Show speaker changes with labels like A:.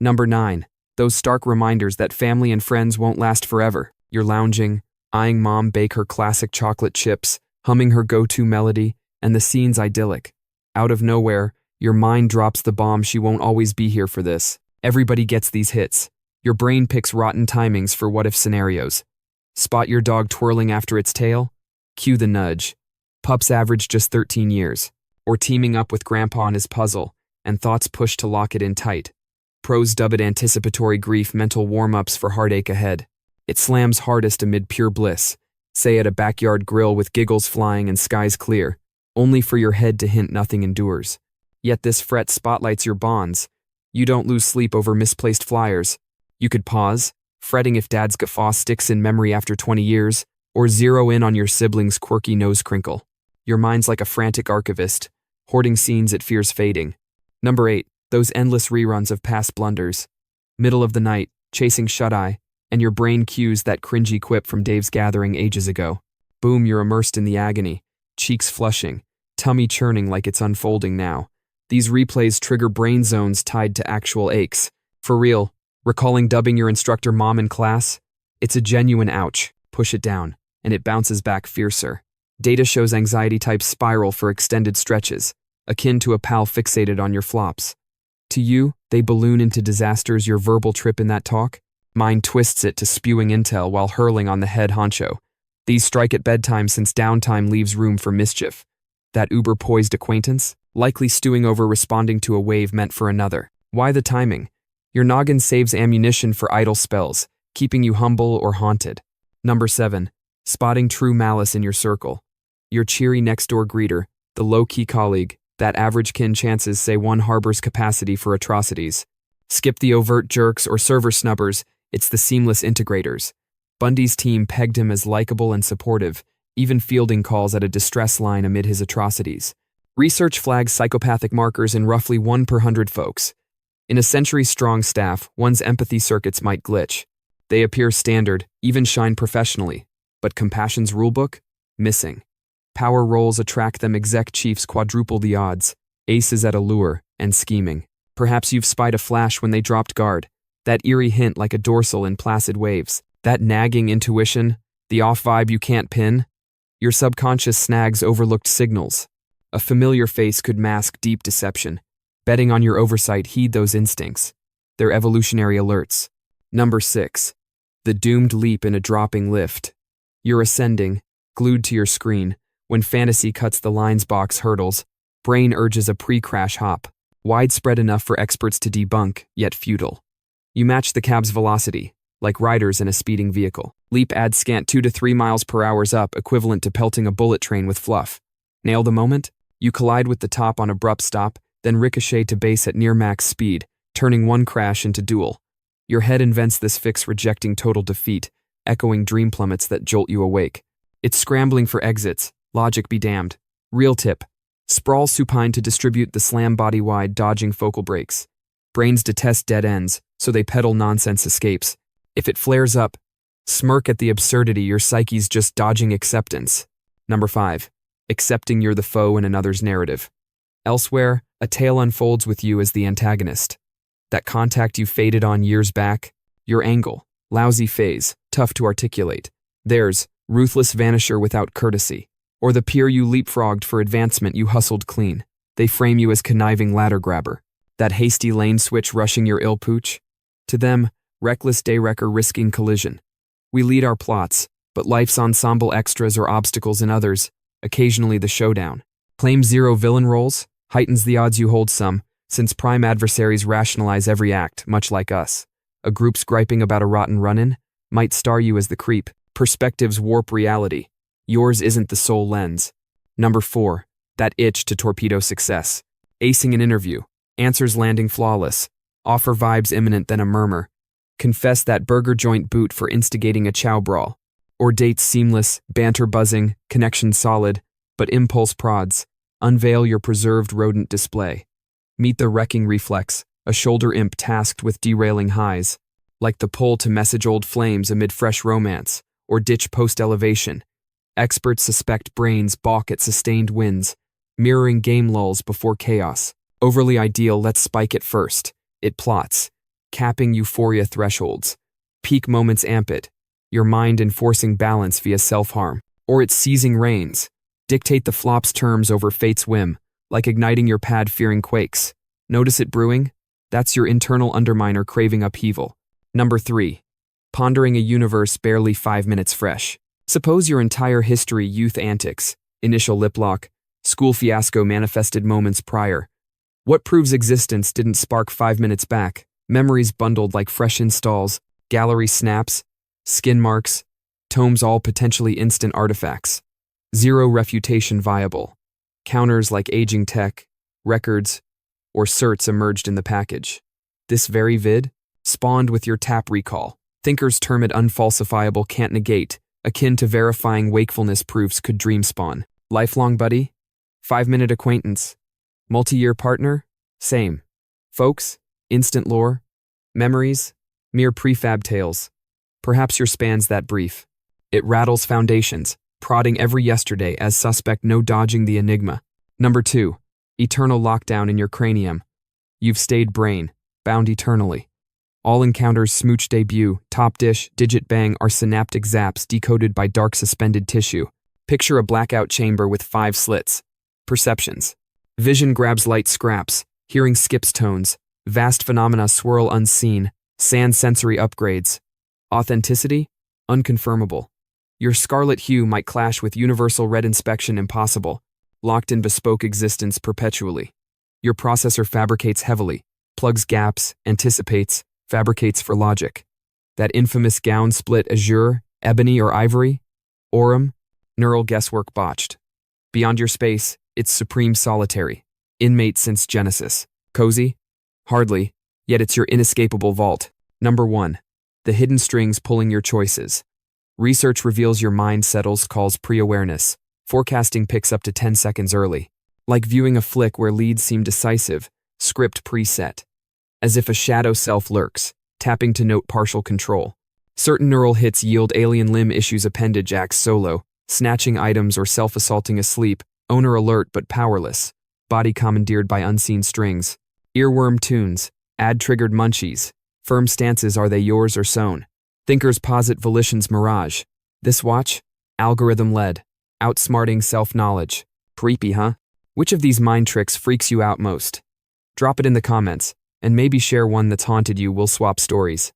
A: Number 9. Those stark reminders that family and friends won't last forever. You're lounging, eyeing mom bake her classic chocolate chips, humming her go-to melody, and the scene's idyllic. Out of nowhere, your mind drops the bomb: she won't always be here for this. Everybody gets these hits. Your brain picks rotten timings for what-if scenarios. Spot your dog twirling after its tail? Cue the nudge. Pups average just 13 years. Or teaming up with grandpa on his puzzle, and thoughts push to lock it in tight. Pros dub it anticipatory grief, mental warm-ups for heartache ahead. It slams hardest amid pure bliss, say at a backyard grill with giggles flying and skies clear, only for your head to hint nothing endures. Yet this fret spotlights your bonds. You don't lose sleep over misplaced flyers. You could pause, fretting if dad's guffaw sticks in memory after 20 years, or zero in on your sibling's quirky nose crinkle. Your mind's like a frantic archivist, hoarding scenes it fears fading. Number 8. Those endless reruns of past blunders. Middle of the night, chasing shut-eye, and your brain cues that cringy quip from Dave's Gathering ages ago. Boom, you're immersed in the agony, cheeks flushing, tummy churning like it's unfolding now. These replays trigger brain zones tied to actual aches. For real, recalling dubbing your instructor mom in class? It's a genuine ouch. Push it down, and it bounces back fiercer. Data shows anxiety types spiral for extended stretches, akin to a pal fixated on your flops. To you, they balloon into disasters. Your verbal trip in that talk? Mine twists it to spewing intel while hurling on the head honcho. These strike at bedtime since downtime leaves room for mischief. That uber-poised acquaintance? Likely stewing over responding to a wave meant for another. Why the timing? Your noggin saves ammunition for idle spells, keeping you humble or haunted. Number 7. Spotting true malice in your circle. Your cheery next-door greeter, the low-key colleague, that average kin chances say one harbors capacity for atrocities. Skip the overt jerks or server snubbers, it's the seamless integrators. Bundy's team pegged him as likable and supportive, even fielding calls at a distress line amid his atrocities. Research flags psychopathic markers in roughly 1 per 100 folks. In a century-strong staff, one's empathy circuits might glitch. They appear standard, even shine professionally. But compassion's rulebook? Missing. Power roles attract them, exec chiefs quadruple the odds, aces at allure, and scheming. Perhaps you've spied a flash when they dropped guard, that eerie hint like a dorsal in placid waves, that nagging intuition, the off vibe you can't pin. Your subconscious snags overlooked signals. A familiar face could mask deep deception. Betting on your oversight, heed those instincts. They're evolutionary alerts. Number 6. The doomed leap in a dropping lift. You're ascending, glued to your screen, when fantasy cuts the lines box hurdles, brain urges a pre-crash hop, widespread enough for experts to debunk, yet futile. You match the cab's velocity, like riders in a speeding vehicle. Leap adds scant 2 to 3 miles per hour up, equivalent to pelting a bullet train with fluff. Nail the moment? You collide with the top on abrupt stop, then ricochet to base at near max speed, turning one crash into duel. Your head invents this fix, rejecting total defeat, echoing dream plummets that jolt you awake. It's scrambling for exits, logic be damned. Real tip: sprawl supine to distribute the slam body-wide, dodging focal breaks. Brains detest dead ends, so they peddle nonsense escapes. If it flares up, smirk at the absurdity, your psyche's just dodging acceptance. Number 5. Accepting you're the foe in another's narrative. Elsewhere, a tale unfolds with you as the antagonist. That contact you faded on years back, your angle, lousy phase, tough to articulate. Theirs, ruthless vanisher without courtesy. Or the peer you leapfrogged for advancement you hustled clean. They frame you as conniving ladder grabber. That hasty lane switch rushing your ill pooch. To them, reckless day wrecker risking collision. We lead our plots, but life's ensemble extras or obstacles in others, occasionally the showdown. Claim 0 villain roles, heightens the odds you hold some, since prime adversaries rationalize every act, much like us. A group's griping about a rotten run-in might star you as the creep. Perspectives warp reality. Yours isn't the sole lens. Number 4. That itch to torpedo success. Acing an interview. Answers landing flawless. Offer vibes imminent, then a murmur. Confess that burger joint boot for instigating a chow brawl. Or dates seamless, banter buzzing, connection solid, but impulse prods. Unveil your preserved rodent display. Meet the wrecking reflex, a shoulder imp tasked with derailing highs. Like the pull to message old flames amid fresh romance, or ditch post-elevation. Experts suspect brains balk at sustained wins, mirroring game lulls before chaos. Overly ideal, let's spike it first. It plots. capping euphoria thresholds. Peak moments amp it, your mind enforcing balance via self-harm. Or it's seizing reins. Dictate the flop's terms over fate's whim, like igniting your pad fearing quakes. Notice it brewing? That's your internal underminer craving upheaval. Number 3. Pondering a universe barely 5 minutes fresh. Suppose your entire history youth antics, initial lip lock, school fiasco manifested moments prior. What proves existence didn't spark 5 minutes back? Memories bundled like fresh installs, gallery snaps, skin marks, tomes all potentially instant artifacts. Zero refutation viable. Counters like aging tech, records, or certs emerged in the package. This very vid, spawned with your tap recall. Thinkers term it unfalsifiable can't negate, akin to verifying wakefulness proofs could dream spawn. Lifelong buddy? 5-minute acquaintance? Multi-year partner? Same. Folks? Instant lore? Memories? Mere prefab tales. Perhaps your span's that brief. It rattles foundations, prodding every yesterday as suspect no dodging the enigma. Number 2. Eternal lockdown in your cranium. You've stayed brain, bound eternally. All encounters smooch debut, top dish, digit bang are synaptic zaps decoded by dark suspended tissue. Picture a blackout chamber with 5 slits. Perceptions. Vision grabs light scraps, hearing skips tones, vast phenomena swirl unseen, sand sensory upgrades. Authenticity? Unconfirmable. Your scarlet hue might clash with universal red inspection impossible, locked in bespoke existence perpetually. Your processor fabricates heavily, plugs gaps, anticipates, fabricates for logic. That infamous gown split azure, ebony or ivory? Aurum? Neural guesswork botched. Beyond your space, it's supreme solitary. Inmate since Genesis. Cozy? Hardly, yet it's your inescapable vault. Number 1. The hidden strings pulling your choices. Research reveals your mind settles calls pre-awareness. Forecasting picks up to 10 seconds early. Like viewing a flick where leads seem decisive, script preset. As if a shadow self lurks, tapping to note partial control. Certain neural hits yield alien limb issues appendage acts solo, snatching items or self-assaulting asleep, owner alert but powerless, body commandeered by unseen strings. Earworm tunes, ad-triggered munchies, firm stances are they yours or sewn. Thinkers posit volition's mirage. This watch? Algorithm-led, outsmarting self-knowledge. Creepy, huh? Which of these mind tricks freaks you out most? Drop it in the comments, and maybe share one that's haunted you. We'll swap stories.